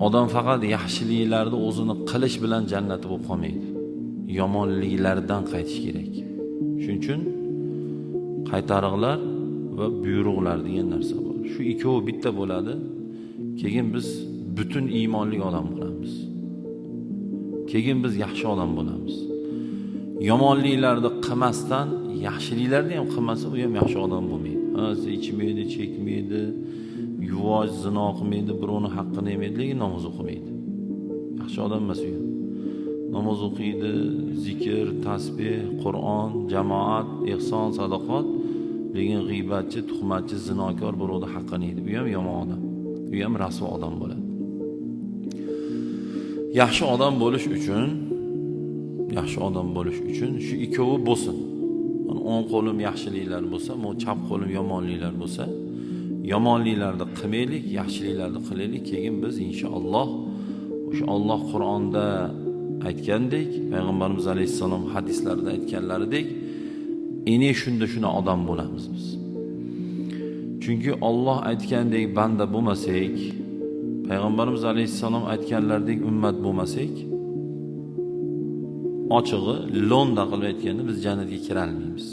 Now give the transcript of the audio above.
Odam faqat yaxshiliklarni o'zini qilish bilan jannatda bo'lib qolmaydi. Yomonliklardan qaytish kerak. Shuning uchun qaytariqlar va buyruqlar degan narsa bor. Shu ikkovi bitta bo'ladi. Keyin biz butun iymonli odam bo'lamiz. Keyin biz yaxshi odam bo'lamiz. Yomonliklarni qilmasdan, yaxshiliklarni ham qilmasa, u ham yaxshi odam bo'lmaydi. Ichmaydi, chekmaydi, yuvosh, zino qilmaydi, birovni haqqini yemaydi, lekin namoz o'qimaydi. Yaxshi odam emas u. Namoz o'qiydi, zikr, tasbih, Qur'on, jamoat, ihson, sadoqat, lekin g'iybatchi, tuhmatchi, zinokor, birovni haqqini yeydi. U ham yomon odam. U ham rasvo odam bo'ladi. Yaxshi odam bo'lish uchun shu ikkovi bo'lsin. O'ng qo'lim yaxshiliklar bo'lsa, chap qo'lim yomonliklar bo'lsa, yomonliklarni qilmaylik, yaxshiliklarni qilaylik. Keyin biz inshaalloh o'sha Alloh Qur'onda aytgandek, payg'ambarimiz alayhisalom hadislarida aytganlaridek, shunda odam bo'lamiz biz. Chunki Alloh aytgandek banda bo'lmasak, payg'ambarimiz alayhisalom aytganlaridek ummat bo'lmasak, ochig'i lo'nda qilib aytganda biz jannatga kira olmaymiz.